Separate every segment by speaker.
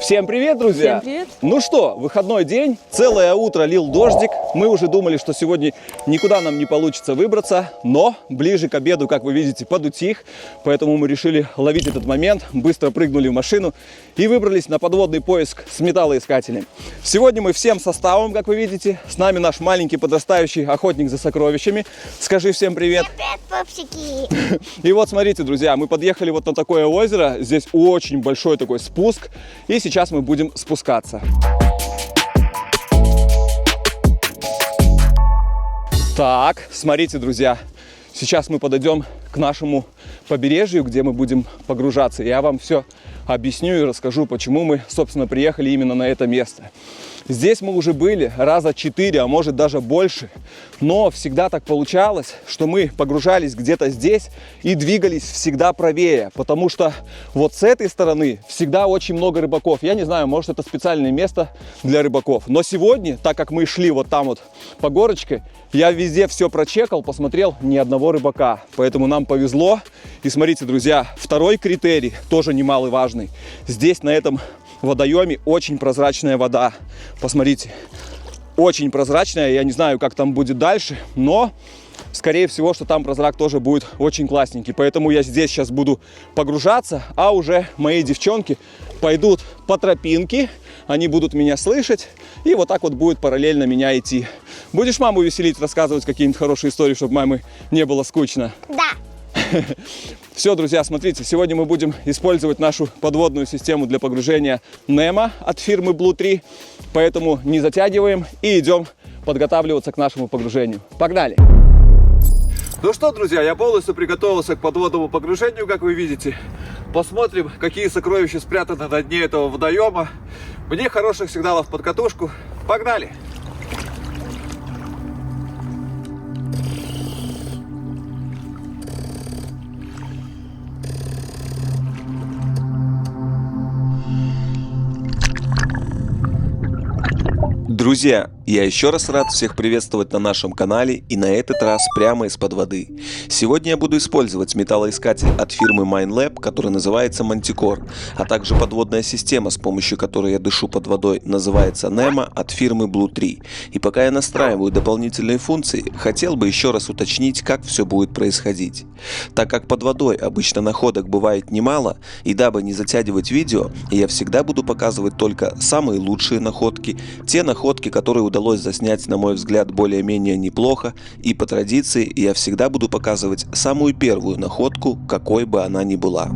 Speaker 1: Всем привет, друзья!
Speaker 2: Всем привет!
Speaker 1: Ну что, выходной день, целое утро лил дождик. Мы уже думали, что сегодня никуда нам не получится выбраться, но ближе к обеду, как вы видите, подутих. Поэтому мы решили ловить этот момент, быстро прыгнули в машину и выбрались на подводный поиск с металлоискателем. Сегодня мы всем составом, как вы видите. С нами наш маленький подрастающий охотник за сокровищами. Скажи всем привет!
Speaker 3: Привет, пупсики!
Speaker 1: И вот смотрите, друзья, мы подъехали вот на такое озеро. Здесь очень большой такой спуск. И сейчас мы будем спускаться. Так, смотрите, друзья. Сейчас мы подойдем к нашему побережью, где мы будем погружаться. Я вам все объясню и расскажу, почему мы, собственно, приехали именно на это место. Здесь мы уже были раза 4, а может даже больше. Но всегда так получалось, что мы погружались где-то здесь и двигались всегда правее. Потому что вот с этой стороны всегда очень много рыбаков. Я не знаю, может, это специальное место для рыбаков. Но сегодня, так как мы шли вот там вот по горочке, я везде все прочекал, посмотрел, ни одного рыбака. Поэтому нам повезло. И смотрите, друзья, второй критерий, тоже немаловажный. Здесь на этом водоеме очень прозрачная вода. Посмотрите, очень прозрачная. Я не знаю, как там будет дальше, но скорее всего, что там прозрак тоже будет очень классненький. Поэтому я здесь сейчас буду погружаться, а уже мои девчонки пойдут по тропинке. Они будут меня слышать, и вот так вот будет параллельно меня идти. Будешь маму веселить, рассказывать какие-нибудь хорошие истории, чтобы маме не было скучно?
Speaker 3: Да.
Speaker 1: Все, друзья, смотрите, сегодня мы будем использовать нашу подводную систему для погружения Nemo от фирмы Blue 3. Поэтому не затягиваем и идем подготавливаться к нашему погружению. Погнали! Ну что, друзья, я полностью приготовился к подводному погружению, как вы видите. Посмотрим, какие сокровища спрятаны на дне этого водоема. Мне хороших сигналов под катушку. Погнали!
Speaker 4: Друзья, я еще раз рад всех приветствовать на нашем канале, и на этот раз прямо из-под воды. Сегодня я буду использовать металлоискатель от фирмы Minelab, который называется Manticore, а также подводная система, с помощью которой я дышу под водой, называется Nemo от фирмы Blue 3. И пока я настраиваю дополнительные функции, хотел бы еще раз уточнить, как все будет происходить. Так как под водой обычно находок бывает немало, и дабы не затягивать видео, я всегда буду показывать только самые лучшие находки, те находки, которые удалось заснять, на мой взгляд, более-менее неплохо, и по традиции я всегда буду показывать самую первую находку, какой бы она ни была.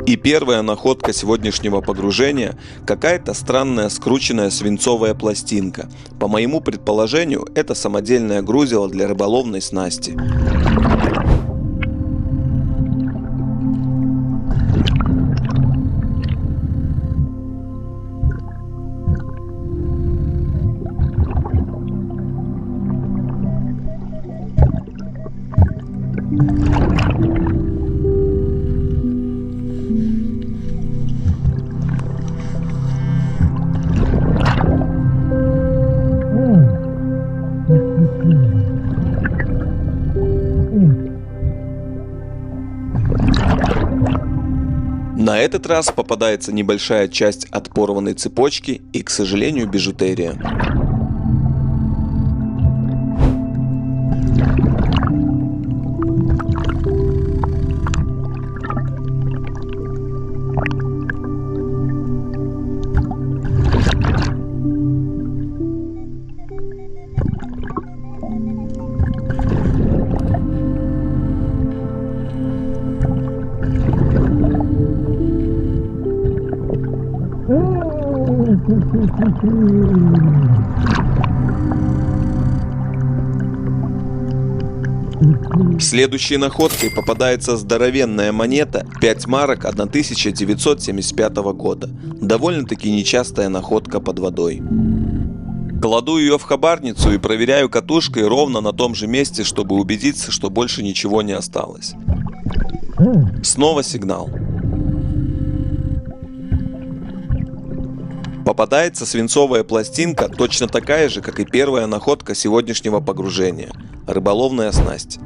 Speaker 4: И первая находка сегодняшнего погружения – какая-то странная скрученная свинцовая пластинка. По моему предположению, это самодельное грузило для рыболовной снасти. На этот раз попадается небольшая часть от порванной цепочки и, к сожалению, бижутерия. Следующей находкой попадается здоровенная монета 5 марок 1975 года. Довольно-таки нечастая находка под водой. Кладу ее в хабарницу и проверяю катушкой ровно на том же месте, чтобы убедиться, что больше ничего не осталось. Снова сигнал. Попадается свинцовая пластинка, точно такая же, как и первая находка сегодняшнего погружения – рыболовная снасть.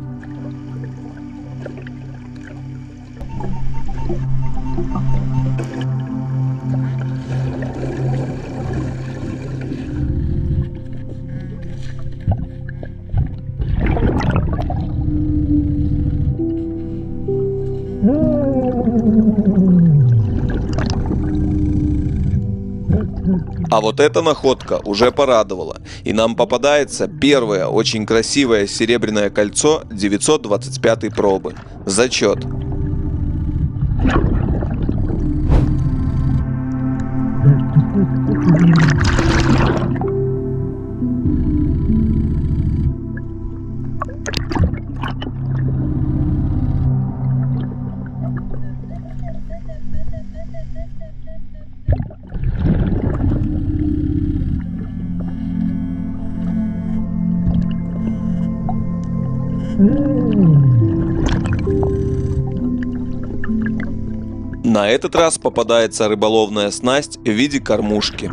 Speaker 4: А вот эта находка уже порадовала, и нам попадается первое очень красивое серебряное кольцо 925 пробы. Зачет! На этот раз попадается рыболовная снасть в виде кормушки.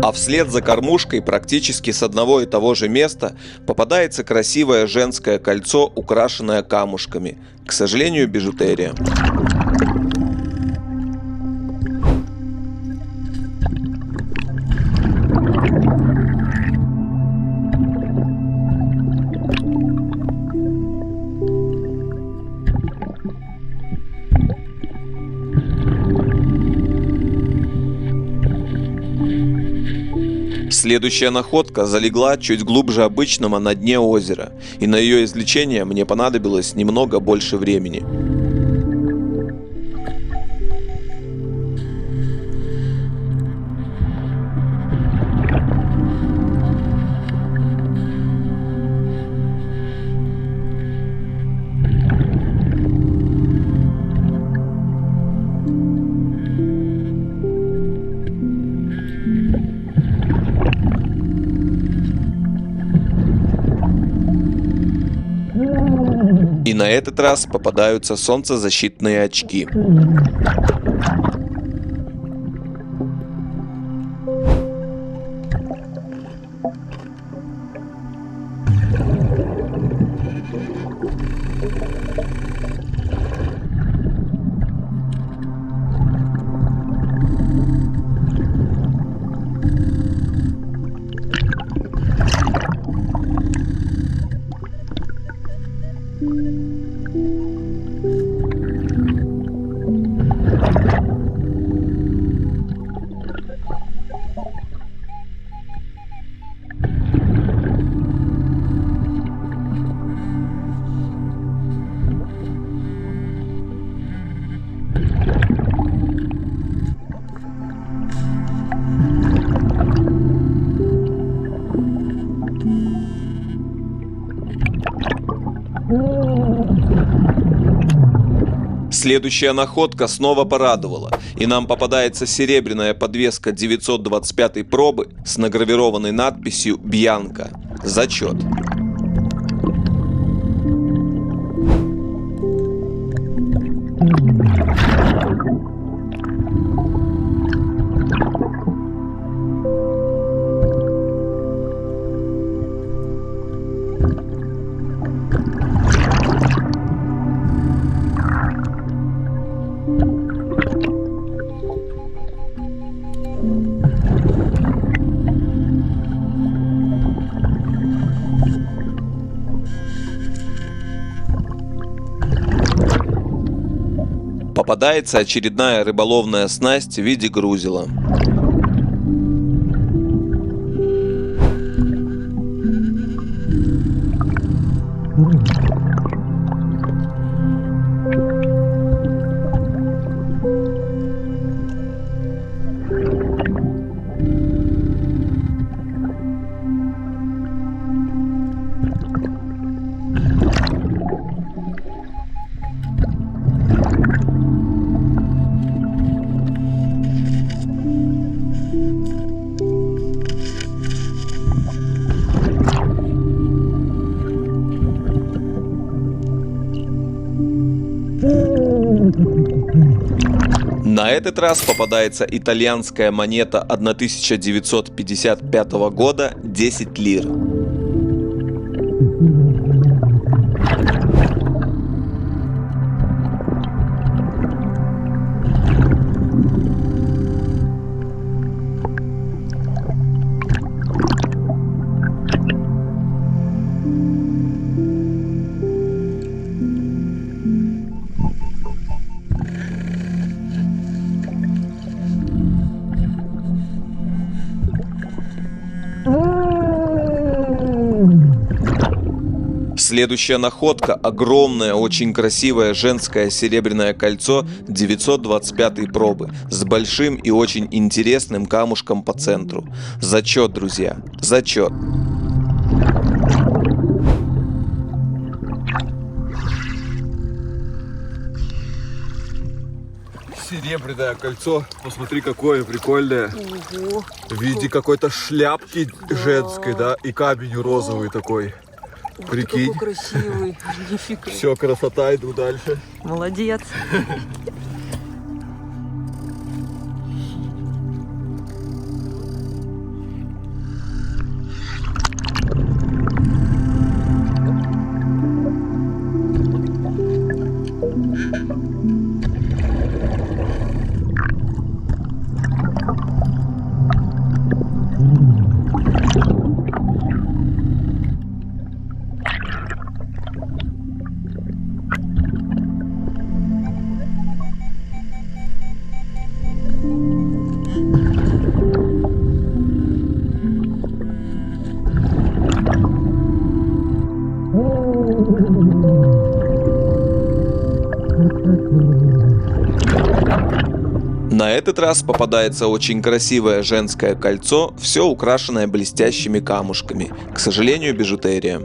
Speaker 4: А вслед за кормушкой практически с одного и того же места попадается красивое женское кольцо, украшенное камушками. К сожалению, бижутерия. Следующая находка залегла чуть глубже обычного на дне озера, и на ее извлечение мне понадобилось немного больше времени. И на этот раз попадаются солнцезащитные очки. Следующая находка снова порадовала, и нам попадается серебряная подвеска 925 пробы с награвированной надписью «Бьянка». Зачет. попадается очередная рыболовная снасть в виде грузила. На этот раз попадается итальянская монета 1955 года 10 лир. Следующая находка – огромное, очень красивое женское серебряное кольцо 925 пробы с большим и очень интересным камушком по центру. Зачет, друзья, зачет.
Speaker 1: Серебряное кольцо, посмотри, какое прикольное.
Speaker 2: Ого.
Speaker 1: В виде какой-то шляпки женской, да, и камень розовый такой.
Speaker 2: Ух ты,
Speaker 1: Прикинь.
Speaker 2: какой красивый. Нифига.
Speaker 1: Все, красота, иду дальше.
Speaker 2: Молодец.
Speaker 4: На этот раз попадается очень красивое женское кольцо, все украшенное блестящими камушками. К сожалению, бижутерия.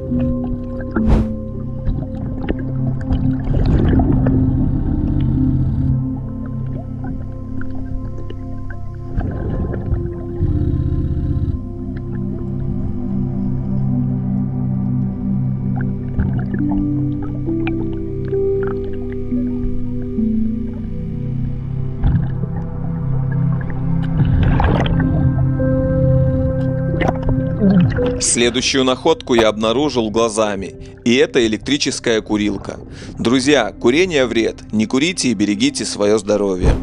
Speaker 4: Следующую находку я обнаружил глазами, и это электрическая курилка. Друзья, курение вред, не курите и берегите свое здоровье.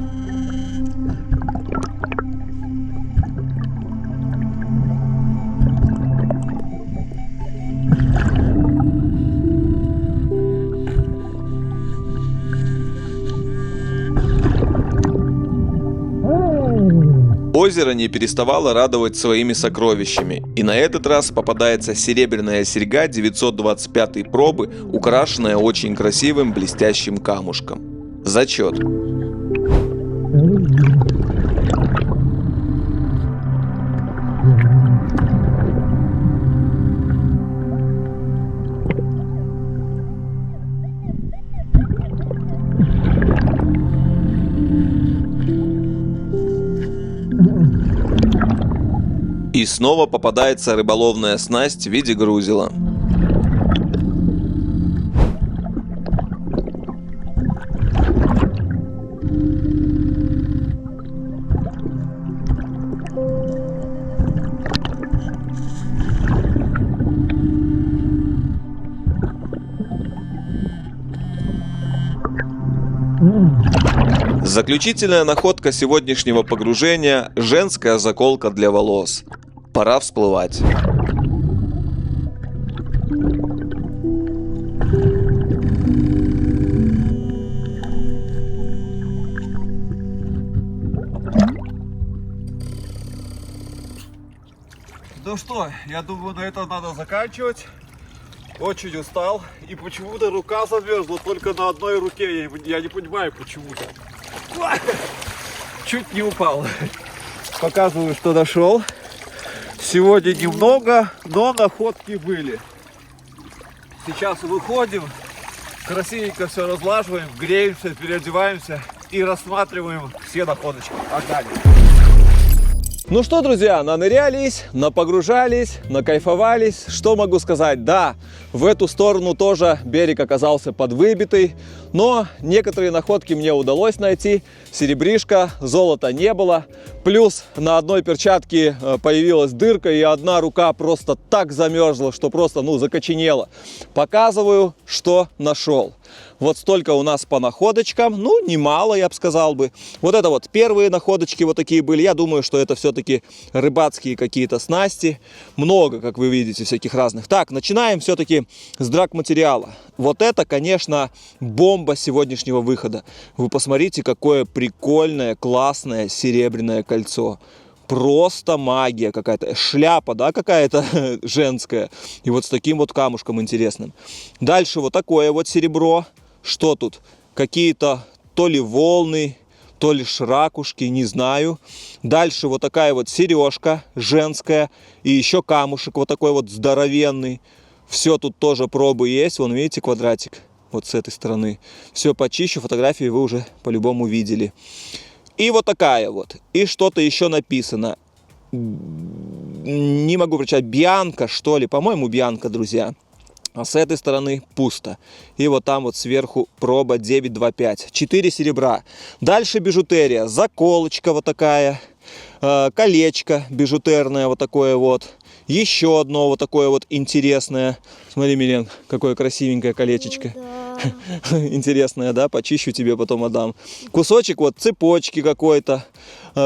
Speaker 4: Озеро не переставало радовать своими сокровищами, и на этот раз попадается серебряная серьга 925 пробы, украшенная очень красивым блестящим камушком. Зачет. И снова попадается рыболовная снасть в виде грузила. Заключительная находка сегодняшнего погружения – женская заколка для волос. Пора всплывать.
Speaker 1: Ну что, я думаю, на этом надо заканчивать. Очень устал. И почему-то рука замерзла только на одной руке. Я не понимаю, почему-то. Чуть не упал. Показываю, что нашел. Сегодня немного, но находки были. Сейчас выходим, красивенько все разлаживаем, греемся, переодеваемся и рассматриваем все находочки. Погнали! Ну что, друзья, нанырялись, напогружались, накайфовались. Что могу сказать? Да, в эту сторону тоже берег оказался подвыбитый, но некоторые находки мне удалось найти. Серебришка, золота не было. Плюс на одной перчатке появилась дырка, и одна рука просто так замерзла, что просто, закоченела. Показываю, что нашел. Вот столько у нас по находочкам, немало, я бы сказал бы. Вот это вот первые находочки вот такие были. Я думаю, что это все-таки рыбацкие какие-то снасти. Много, как вы видите, всяких разных. Так, начинаем все-таки с драгматериала. Вот это, конечно, бомба сегодняшнего выхода. Вы посмотрите, какое прикольное, классное серебряное кольцо. Просто магия какая-то. Шляпа, да, какая-то женская. И вот с таким вот камушком интересным. Дальше вот такое вот серебро. Что тут? Какие-то то ли волны, то ли ракушки, не знаю. Дальше вот такая вот сережка женская. И еще камушек вот такой вот здоровенный. Все тут тоже пробы есть. Вон, видите, квадратик. Вот с этой стороны. Все почищу. Фотографии вы уже по-любому видели. И вот такая вот. И что-то еще написано. Не могу прочитать. Бьянка, что ли? По-моему, Бьянка, друзья. А с этой стороны пусто. И вот там вот сверху проба 925. 4 серебра. Дальше бижутерия. Заколочка вот такая. Колечко бижутерное вот такое вот. Еще одно вот такое вот интересное. Смотри, Милен, какое красивенькое колечечко. Интересное, да? Почищу тебе, потом отдам. Кусочек вот цепочки какой-то.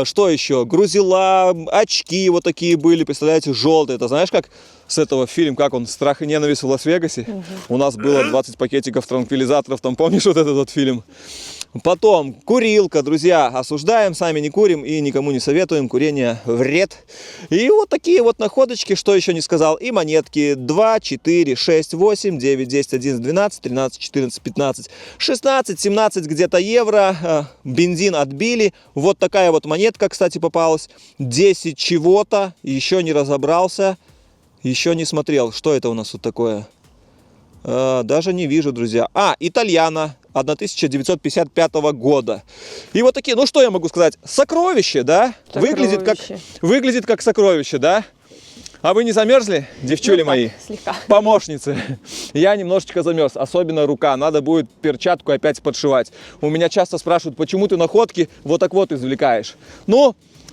Speaker 1: Что еще? Грузила, очки вот такие были, представляете, желтые. Это знаешь, как с этого фильма, как он, «Страх и ненависть в Лас-Вегасе»? У нас было 20 пакетиков транквилизаторов, там, помнишь вот этот вот фильм? Потом курилка, друзья, осуждаем, сами не курим и никому не советуем, курение вред. И вот такие вот находочки, что еще не сказал, и монетки 2, 4, 6, 8, 9, 10, 11, 12, 13, 14, 15, 16, 17 где-то евро, бензин отбили. Вот такая вот монетка, кстати, попалась, 10 чего-то, еще не разобрался, еще не смотрел, что это у нас тут такое. Даже не вижу, друзья. Итальяно 1955 года. И вот такие, что я могу сказать? Сокровище, да? Выглядит как сокровище, да? А вы не замерзли, девчули мои?
Speaker 2: Слегка.
Speaker 1: Помощницы. Я немножечко замерз, особенно рука. Надо будет перчатку опять подшивать. У меня часто спрашивают, почему ты находки вот так вот извлекаешь.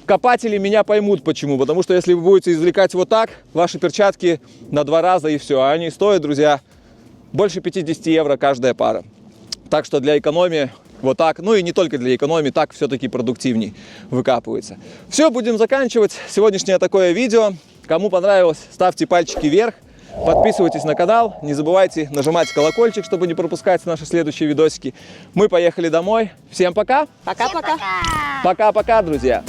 Speaker 1: Копатели меня поймут почему. Потому что если вы будете извлекать вот так, ваши перчатки на 2 раза и все. А они стоят, друзья, больше 50 евро каждая пара. Так что для экономии вот так, и не только для экономии, так все-таки продуктивней выкапывается. Все, будем заканчивать сегодняшнее такое видео. Кому понравилось, ставьте пальчики вверх, подписывайтесь на канал, не забывайте нажимать колокольчик, чтобы не пропускать наши следующие видосики. Мы поехали домой. Всем пока!
Speaker 2: Пока-пока!
Speaker 1: Пока-пока, друзья!